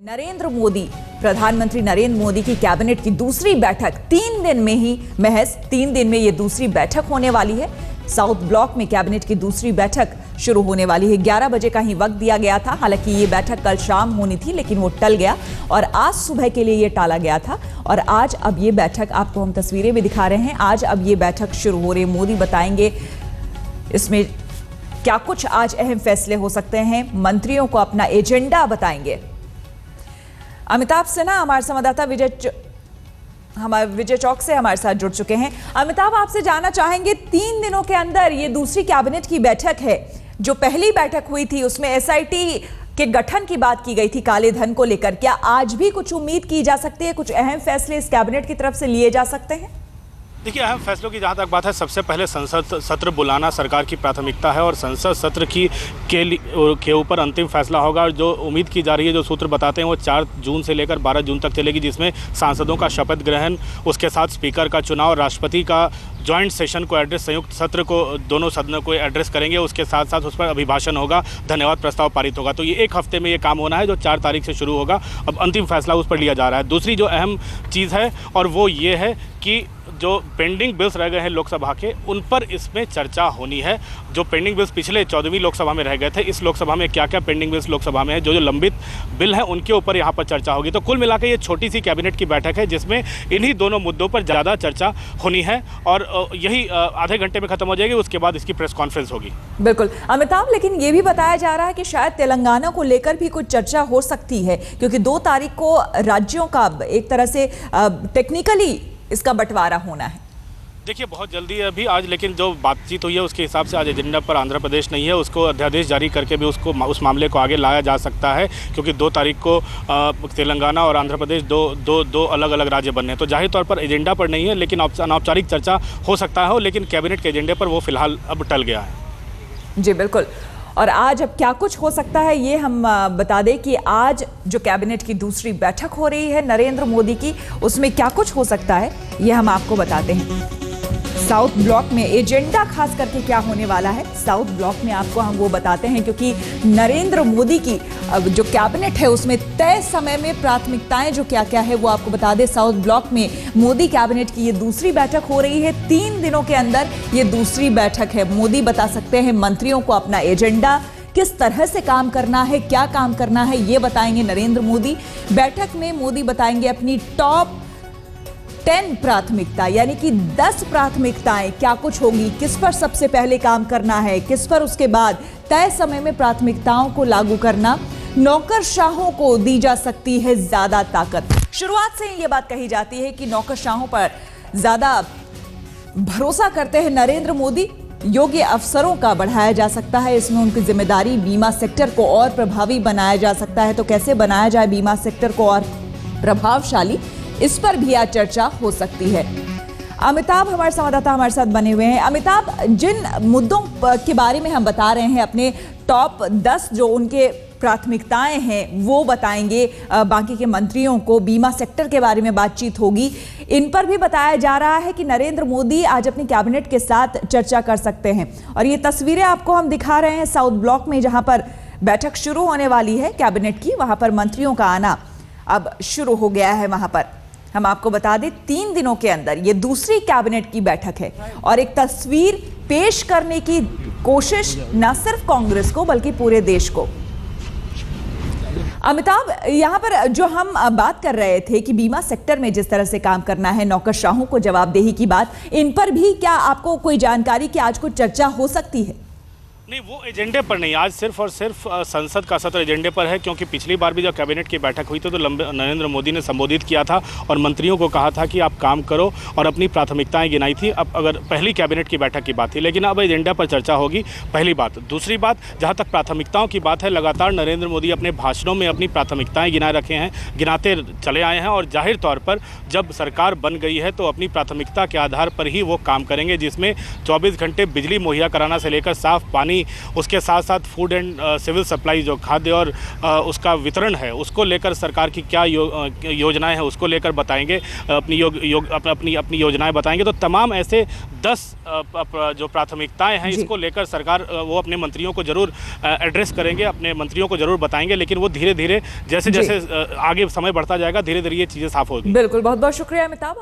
नरेंद्र मोदी, प्रधानमंत्री नरेंद्र मोदी की कैबिनेट की दूसरी बैठक 3 दिन में ही, महज 3 दिन में ये दूसरी बैठक होने वाली है। साउथ ब्लॉक में कैबिनेट की दूसरी बैठक शुरू होने वाली है। 11 बजे का ही वक्त दिया गया था। हालांकि ये बैठक कल शाम होनी थी, लेकिन वो टल गया और आज सुबह के लिए ये टाला गया था। और आज अब ये बैठक, आपको हम तस्वीरें भी दिखा रहे हैं, आज अब ये बैठक शुरू हो रही है। मोदी बताएंगे इसमें क्या कुछ आज अहम फैसले हो सकते हैं, मंत्रियों को अपना एजेंडा बताएंगे। अमिताभ सिन्हा हमारे संवाददाता विजय चौक से हमारे साथ जुड़ चुके हैं। अमिताभ, आपसे जानना चाहेंगे, 3 दिनों के अंदर ये दूसरी कैबिनेट की बैठक है। जो पहली बैठक हुई थी उसमें एसआईटी के गठन की बात की गई थी काले धन को लेकर। क्या आज भी कुछ उम्मीद की जा सकती है, कुछ अहम फैसले इस कैबिनेट की तरफ से लिए जा सकते हैं? देखिए, अहम फैसलों की जहाँ तक बात है, सबसे पहले संसद सत्र बुलाना सरकार की प्राथमिकता है और संसद सत्र के ऊपर अंतिम फैसला होगा। और जो उम्मीद की जा रही है, जो सूत्र बताते हैं, वो 4 जून से लेकर 12 जून तक चलेगी, जिसमें सांसदों का शपथ ग्रहण, उसके साथ स्पीकर का चुनाव, राष्ट्रपति का जॉइंट सेशन को एड्रेस, संयुक्त सत्र को दोनों सदनों को एड्रेस करेंगे। उसके साथ साथ उस पर अभिभाषण होगा, धन्यवाद प्रस्ताव पारित होगा। तो ये 1 हफ्ते में ये काम होना है, जो 4 तारीख से शुरू होगा। अब अंतिम फैसला उस पर लिया जा रहा है। दूसरी जो अहम चीज़ है और वो ये है कि जो पेंडिंग बिल्स रह गए हैं लोकसभा के, उन पर इसमें चर्चा होनी है। जो पेंडिंग बिल्स पिछले 14वीं लोकसभा में रह गए थे, इस लोकसभा में क्या क्या पेंडिंग बिल्स लोकसभा में है, जो लंबित बिल हैं, उनके ऊपर यहाँ पर चर्चा होगी। तो कुल मिलाकर ये छोटी सी कैबिनेट की बैठक है, जिसमें इन्हीं दोनों मुद्दों पर ज़्यादा चर्चा होनी है और यही आधे घंटे में खत्म हो जाएगी। उसके बाद इसकी प्रेस कॉन्फ्रेंस होगी। बिल्कुल अमिताभ, लेकिन ये भी बताया जा रहा है कि शायद तेलंगाना को लेकर भी कुछ चर्चा हो सकती है, क्योंकि 2 तारीख को राज्यों का एक तरह से टेक्निकली इसका बंटवारा होना है। देखिए, बहुत जल्दी है अभी आज, लेकिन जो बातचीत हुई है उसके हिसाब से आज एजेंडा पर आंध्र प्रदेश नहीं है। उसको अध्यादेश जारी करके भी उस मामले को आगे लाया जा सकता है, क्योंकि 2 तारीख को तेलंगाना और आंध्र प्रदेश दो अलग अलग राज्य बनने हैं। तो जाहिर तौर पर एजेंडा पर नहीं है, लेकिन अनौपचारिक चर्चा हो सकता है, लेकिन कैबिनेट के एजेंडे पर वो फिलहाल अब टल गया है। जी बिल्कुल। और आज अब क्या कुछ हो सकता है, ये हम बता दें कि आज जो कैबिनेट की दूसरी बैठक हो रही है नरेंद्र मोदी की, उसमें क्या कुछ हो सकता है ये हम आपको बताते हैं। साउथ ब्लॉक में एजेंडा खास करके क्या होने वाला है, साउथ ब्लॉक में आपको हम वो बताते हैं, क्योंकि नरेंद्र मोदी की जो कैबिनेट है उसमें तय समय में प्राथमिकताएं जो क्या क्या है वो आपको बता दें। साउथ ब्लॉक में मोदी कैबिनेट की ये दूसरी बैठक हो रही है। 3 दिनों के अंदर ये दूसरी बैठक है। मोदी बता सकते हैं मंत्रियों को अपना एजेंडा, किस तरह से काम करना है, क्या काम करना है, ये बताएंगे नरेंद्र मोदी। बैठक में मोदी बताएंगे अपनी टॉप 10 प्राथमिकता, यानी कि 10 प्राथमिकताएं क्या कुछ होगी, किस पर सबसे पहले काम करना है, किस पर उसके बाद तय समय में प्राथमिकताओं को लागू करना। नौकरशाहों को दी जा सकती है ज्यादा ताकत। शुरुआत से ही ये बात कही जाती है कि नौकरशाहों पर ज्यादा भरोसा करते हैं नरेंद्र मोदी। योग्य अफसरों का बढ़ाया जा सकता है, इसमें उनकी जिम्मेदारी। बीमा सेक्टर को और प्रभावी बनाया जा सकता है, तो कैसे बनाया जाए बीमा सेक्टर को और प्रभावशाली, इस पर भी आज चर्चा हो सकती है। अमिताभ हमारे संवाददाता हमारे साथ बने हुए हैं। अमिताभ, जिन मुद्दों के बारे में हम बता रहे हैं, अपने टॉप 10 जो उनके प्राथमिकताएं हैं वो बताएंगे बाकी के मंत्रियों को। बीमा सेक्टर के बारे में बातचीत होगी, इन पर भी बताया जा रहा है कि नरेंद्र मोदी आज अपनी कैबिनेट के साथ चर्चा कर सकते हैं। और ये तस्वीरें आपको हम दिखा रहे हैं साउथ ब्लॉक में, जहां पर बैठक शुरू होने वाली है कैबिनेट की, वहां पर मंत्रियों का आना अब शुरू हो गया है। वहां पर हम आपको बता दें 3 दिनों के अंदर ये दूसरी कैबिनेट की बैठक है और एक तस्वीर पेश करने की कोशिश न सिर्फ कांग्रेस को बल्कि पूरे देश को। अमिताभ, यहां पर जो हम बात कर रहे थे कि बीमा सेक्टर में जिस तरह से काम करना है, नौकरशाहों को जवाबदेही की बात, इन पर भी क्या आपको कोई जानकारी कि आज कुछ चर्चा हो सकती है? नहीं, वो एजेंडे पर नहीं, आज सिर्फ और सिर्फ संसद का सत्र एजेंडे पर है, क्योंकि पिछली बार भी जब कैबिनेट की बैठक हुई थी तो नरेंद्र मोदी ने संबोधित किया था और मंत्रियों को कहा था कि आप काम करो और अपनी प्राथमिकताएं गिनाई थी। अब अगर पहली कैबिनेट की बैठक की बात थी, लेकिन अब एजेंडा पर चर्चा होगी, पहली बात। दूसरी बात, जहाँ तक प्राथमिकताओं की बात है, लगातार नरेंद्र मोदी अपने भाषणों में अपनी प्राथमिकताएँ गिनाते चले आए हैं और जाहिर तौर पर जब सरकार बन गई है तो अपनी प्राथमिकता के आधार पर ही वो काम करेंगे, जिसमें 24 घंटे बिजली मुहैया कराना से लेकर साफ पानी, वहीं उसके साथ साथ फूड एंड सिविल सप्लाई जो खाद्य और उसका वितरण है उसको लेकर सरकार की क्या योजनाएं हैं उसको लेकर बताएंगे, अपनी योजनाएं बताएंगे। तो तमाम ऐसे 10 जो प्राथमिकताएं हैं इसको लेकर सरकार वो अपने मंत्रियों को जरूर एड्रेस करेंगे, अपने मंत्रियों को जरूर बताएंगे, लेकिन वो धीरे धीरे जैसे जैसे आगे समय बढ़ता जाएगा धीरे धीरे ये चीज़ें साफ होगी। बिल्कुल, बहुत बहुत शुक्रिया अमिताभ।